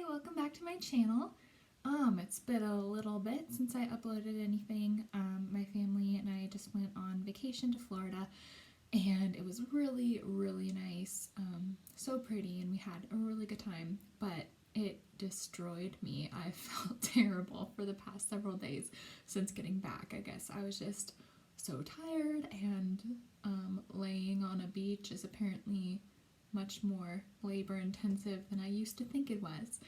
welcome back to my channel. It's been a little bit since I uploaded anything. My family and I just went on vacation to Florida and it was really, really nice. So pretty, and we had a really good time, but it destroyed me. I felt terrible for the past several days since getting back. I guess I was just so tired, and laying on a beach is apparently much more labor intensive than I used to think it was.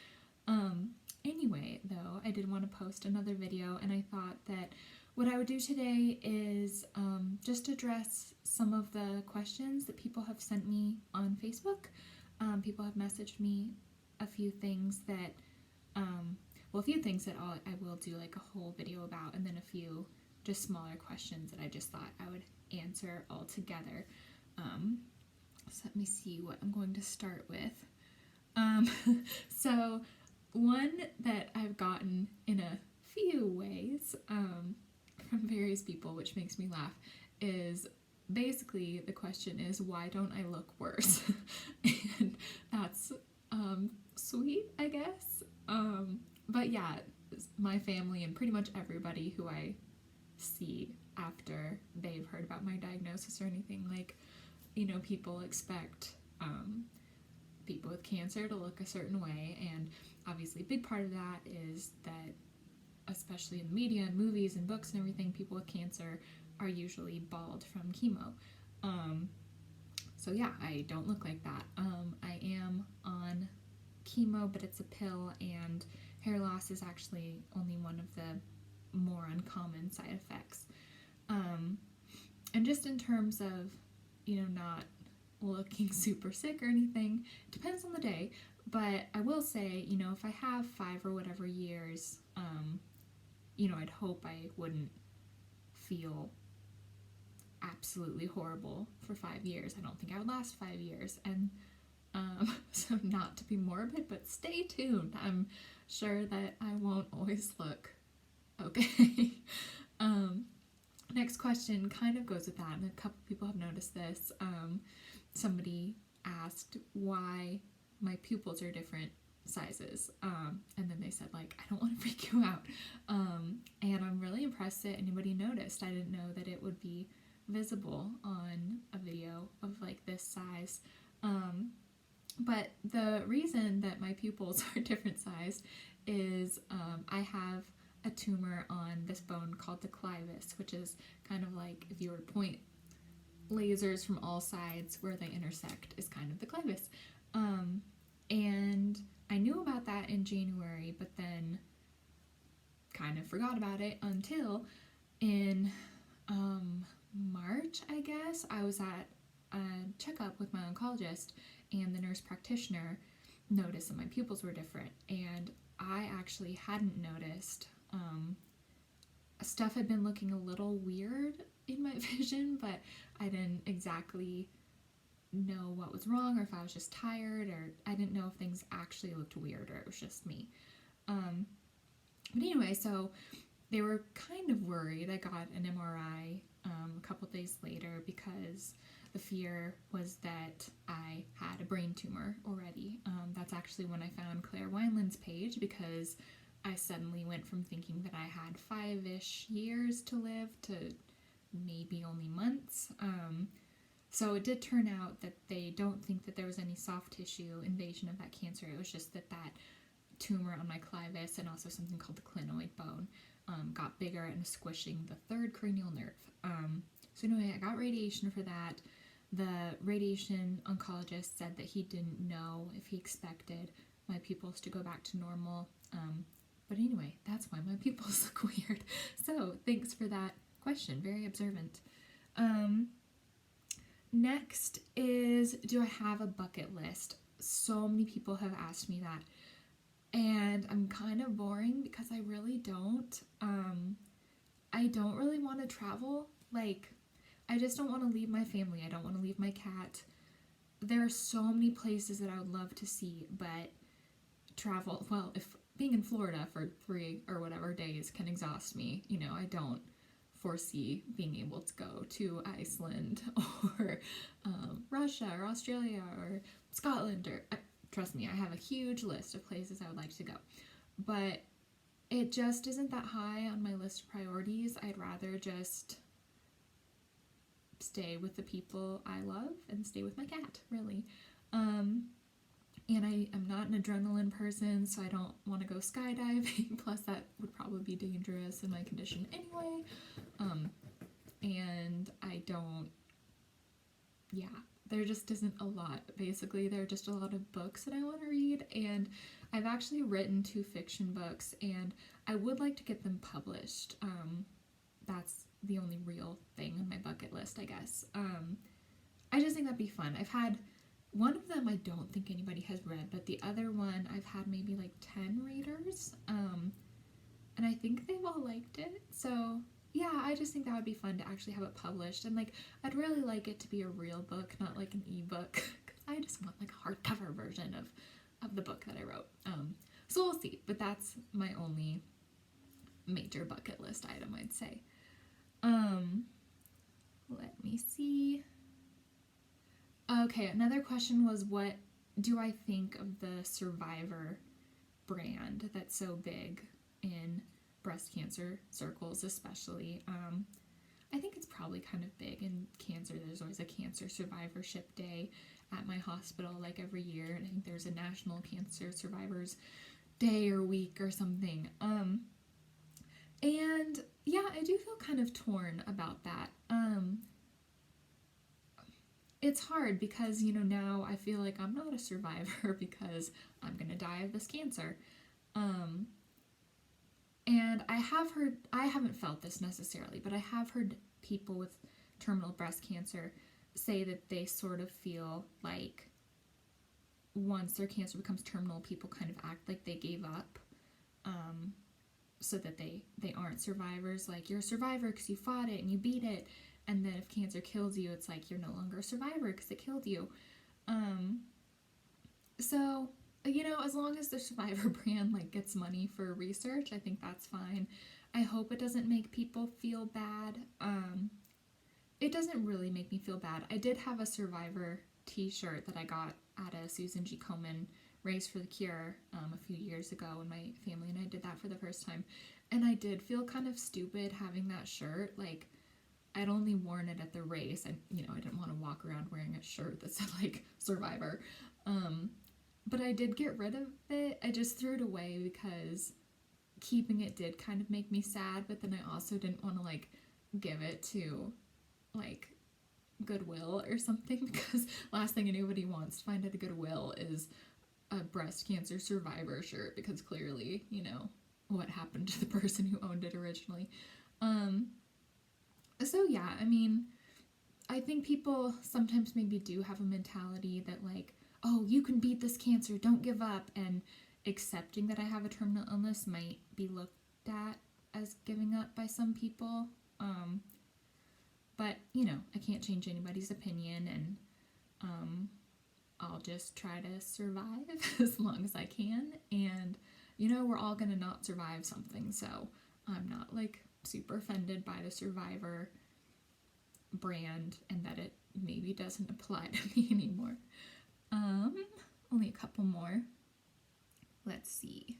Anyway, though, I did want to post another video, and I thought that what I would do today is just address some of the questions that people have sent me on Facebook. People have messaged me a few things that, I will do like a whole video about, and then a few just smaller questions that I just thought I would answer all together. So let me see what I'm going to start with. So one that I've gotten in a few ways from various people, which makes me laugh, is basically the question is, why don't I look worse? And that's sweet, I guess. But yeah, my family and pretty much everybody who I see after they've heard about my diagnosis or anything, like, people expect people with cancer to look a certain way, and obviously a big part of that is that, especially in the media and movies and books and everything, people with cancer are usually bald from chemo. So yeah, I don't look like that. I am on chemo, but it's a pill, and hair loss is actually only one of the more uncommon side effects. And just in terms of, not looking super sick or anything, it depends on the day, but I will say, if I have 5 or whatever years, I'd hope I wouldn't feel absolutely horrible for 5 years. I don't think I would last 5 years, and so not to be morbid, but stay tuned. I'm sure that I won't always look okay. Next question kind of goes with that, and a couple people have noticed this. Somebody asked why my pupils are different sizes, and then they said, like, I don't want to freak you out, and I'm really impressed that anybody noticed. I didn't know that it would be visible on a video of like this size, but the reason that my pupils are different sized is I have a tumor on this bone called the clivus, which is kind of like if you were to point lasers from all sides where they intersect is kind of the clivus. And I knew about that in January, but then kind of forgot about it until in March, I guess. I was at a checkup with my oncologist, and the nurse practitioner noticed that my pupils were different, and I actually hadn't noticed. Stuff had been looking a little weird in my vision, but I didn't exactly know what was wrong, or if I was just tired, or I didn't know if things actually looked weird or it was just me. But anyway, so they were kind of worried. I got an MRI a couple days later because the fear was that I had a brain tumor already. That's actually when I found Claire Wineland's page, because I suddenly went from thinking that I had 5-ish years to live to maybe only months. So it did turn out that they don't think that there was any soft tissue invasion of that cancer. It was just that tumor on my clivus, and also something called the clinoid bone, got bigger and was squishing the third cranial nerve. So anyway, I got radiation for that. The radiation oncologist said that he didn't know if he expected my pupils to go back to normal. But anyway, that's why my pupils look weird. So thanks for that question. Very observant. Next is, do I have a bucket list? So many people have asked me that, and I'm kind of boring because I really don't. I don't really want to travel. Like, I just don't want to leave my family. I don't want to leave my cat. There are so many places that I would love to see, but travel, well, if being in Florida for 3 or whatever days can exhaust me, I don't foresee being able to go to Iceland or Russia or Australia or Scotland or trust me, I have a huge list of places I would like to go. But it just isn't that high on my list of priorities. I'd rather just stay with the people I love and stay with my cat, really. And I'm not an adrenaline person, so I don't want to go skydiving. Plus, that would probably be dangerous in my condition anyway. And I don't, yeah, there just isn't a lot. Basically, there are just a lot of books that I want to read, and I've actually written 2 fiction books, and I would like to get them published. That's the only real thing on my bucket list, I guess. I just think that'd be fun. I've had one of them I don't think anybody has read, but the other one I've had maybe like 10 readers, and I think they've all liked it. So yeah, I just think that would be fun to actually have it published, and like I'd really like it to be a real book, not like an ebook, because I just want like a hardcover version of the book that I wrote. So we'll see, but that's my only major bucket list item, I'd say. Let me see. Okay, another question was, what do I think of the Survivor brand that's so big in breast cancer circles, especially? I think it's probably kind of big in cancer. There's always a cancer survivorship day at my hospital, like every year, and I think there's a National Cancer Survivors Day or week or something. And yeah, I do feel kind of torn about that. It's hard because, now I feel like I'm not a survivor because I'm gonna die of this cancer. And I haven't felt this necessarily, but I have heard people with terminal breast cancer say that they sort of feel like once their cancer becomes terminal, people kind of act like they gave up, so that they aren't survivors. Like, you're a survivor because you fought it and you beat it, and then if cancer kills you, it's like you're no longer a survivor because it killed you. So, as long as the Survivor brand like gets money for research, I think that's fine. I hope it doesn't make people feel bad. It doesn't really make me feel bad. I did have a Survivor t-shirt that I got at a Susan G. Komen Race for the Cure a few years ago when my family and I did that for the first time. And I did feel kind of stupid having that shirt. Like, I'd only worn it at the race, and I didn't want to walk around wearing a shirt that said like Survivor. But I did get rid of it. I just threw it away because keeping it did kind of make me sad, but then I also didn't want to like give it to like Goodwill or something, because last thing anybody wants to find at a Goodwill is a breast cancer survivor shirt, because clearly, what happened to the person who owned it originally. So yeah, I mean, I think people sometimes maybe do have a mentality that like, oh, you can beat this cancer, don't give up, and accepting that I have a terminal illness might be looked at as giving up by some people. But, I can't change anybody's opinion, and I'll just try to survive as long as I can, and, we're all gonna not survive something, so I'm not, like, super offended by the Survivor brand, and that it maybe doesn't apply to me anymore. Only a couple more. Let's see.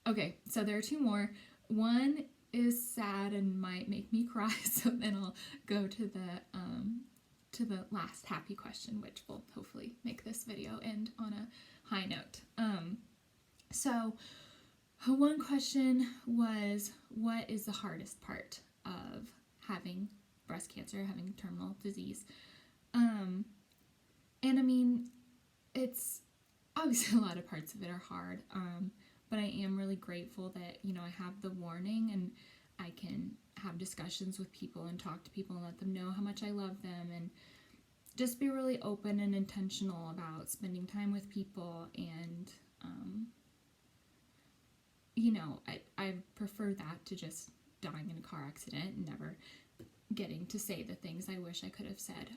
Okay, so there are 2 more. One is sad and might make me cry, so then I'll go to the last happy question, which will hopefully make this video end on a high note. So one question was, what is the hardest part of having breast cancer, having terminal disease? And I mean, it's obviously a lot of parts of it are hard, but I am really grateful that, I have the warning and I can have discussions with people and talk to people and let them know how much I love them, and just be really open and intentional about spending time with people. And, I prefer that to just dying in a car accident and never getting to say the things I wish I could have said.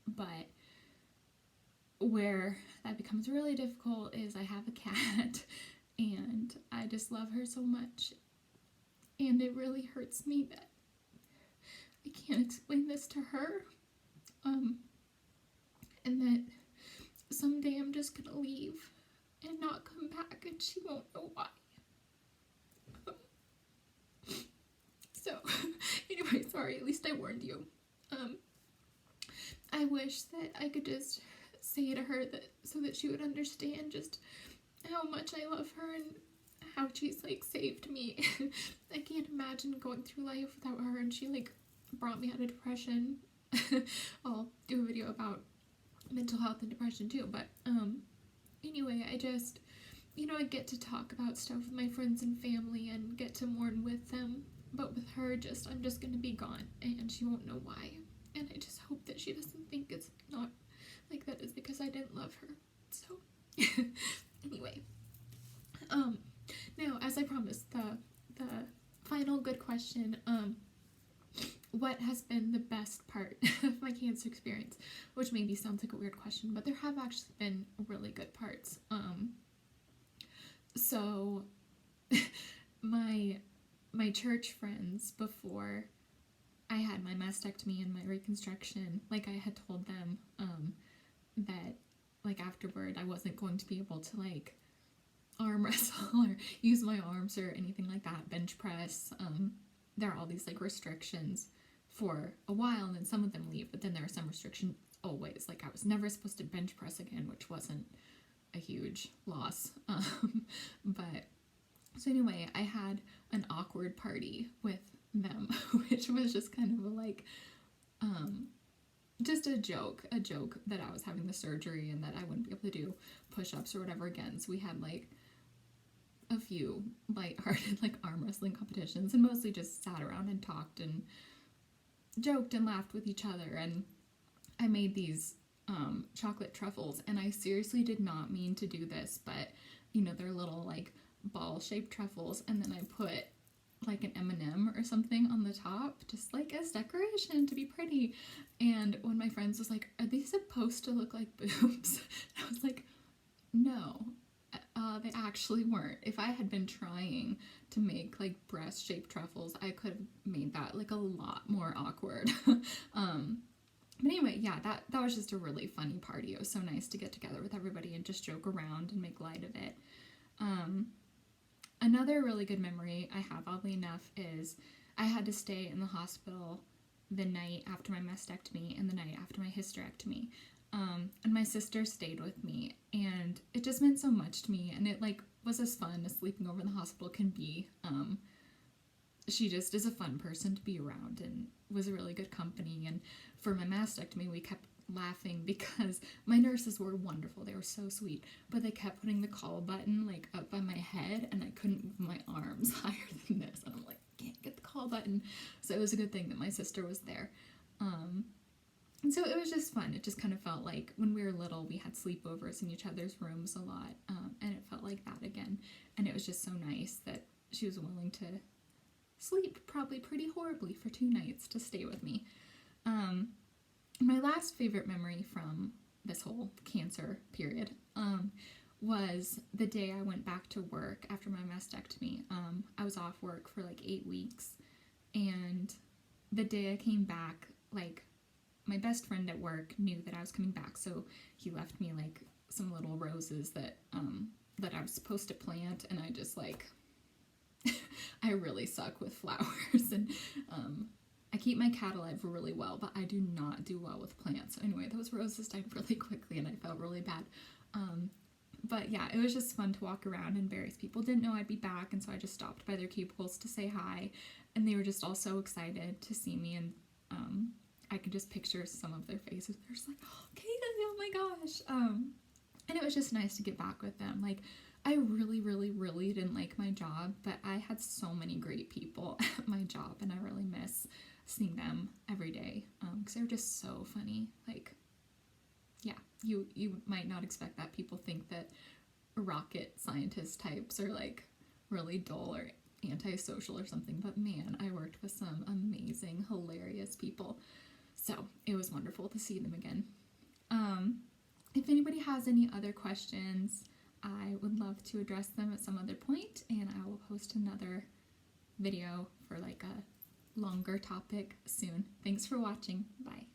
But where that becomes really difficult is I have a cat and I just love her so much, and it really hurts me that I can't explain this to her, and that someday I'm just gonna leave and not come back, and she won't know why. So, anyway, sorry, at least I warned you. I wish that I could just say to her that so that she would understand just how much I love her and how she's like saved me. I can't imagine going through life without her, and she like brought me out of depression. I'll do a video about mental health and depression too, but anyway, I just, I get to talk about stuff with my friends and family and get to mourn with them, but with her, I'm just gonna be gone, and she won't know why. And I just hope that she doesn't think it's not like that is because I didn't love her. So, anyway. Now, as I promised, the final good question, what has been the best part of my cancer experience? Which maybe sounds like a weird question, but there have actually been really good parts. So, my church friends, before I had my mastectomy and my reconstruction, like I had told them that like afterward I wasn't going to be able to like arm wrestle or use my arms or anything like that, bench press. There are all these like restrictions for a while, and then some of them leave, but then there are some restrictions always. Like I was never supposed to bench press again, which wasn't a huge loss. But so anyway, I had an awkward party with them, which was just kind of a like just a joke that I was having the surgery and that I wouldn't be able to do push-ups or whatever again. So we had like a few light-hearted like arm wrestling competitions, and mostly just sat around and talked and joked and laughed with each other. And I made these chocolate truffles, and I seriously did not mean to do this, but they're little like ball-shaped truffles, and then I put like an M&M or something on the top, just like as decoration to be pretty. And one of my friends was like, are these supposed to look like boobs? I was like, no, they actually weren't. If I had been trying to make like breast-shaped truffles, I could have made that like a lot more awkward. But anyway, yeah, that was just a really funny party. It was so nice to get together with everybody and just joke around and make light of it. Another really good memory I have, oddly enough, is I had to stay in the hospital the night after my mastectomy and the night after my hysterectomy. And my sister stayed with me, and it just meant so much to me, and it like was as fun as sleeping over in the hospital can be. She just is a fun person to be around and was a really good company. And for my mastectomy, we kept laughing because my nurses were wonderful. They were so sweet, but they kept putting the call button like up by my head, and I couldn't move my arms higher than this, and I'm like, can't get the call button. So it was a good thing that my sister was there. And so it was just fun. It just kind of felt like when we were little, we had sleepovers in each other's rooms a lot, and it felt like that again. And it was just so nice that she was willing to sleep probably pretty horribly for 2 nights to stay with me. My last favorite memory from this whole cancer period was the day I went back to work after my mastectomy. I was off work for like 8 weeks, and the day I came back, like, my best friend at work knew that I was coming back, so he left me like some little roses that I was supposed to plant, and I just like I really suck with flowers, and I keep my cat alive really well, but I do not do well with plants. So anyway, those roses died really quickly, and I felt really bad. But yeah, it was just fun to walk around, and various people didn't know I'd be back, and so I just stopped by their cubicles to say hi, and they were just all so excited to see me, and I could just picture some of their faces. They're just like, oh, Katie, oh my gosh. And it was just nice to get back with them. Like, I really, really, really didn't like my job, but I had so many great people at my job, and I really miss seeing them every day, because they were just so funny. Like, yeah, you might not expect that. People think that rocket scientist types are like really dull or antisocial or something, but man, I worked with some amazing, hilarious people. So it was wonderful to see them again. If anybody has any other questions, I would love to address them at some other point, and I will post another video for like a longer topic soon. Thanks for watching. Bye.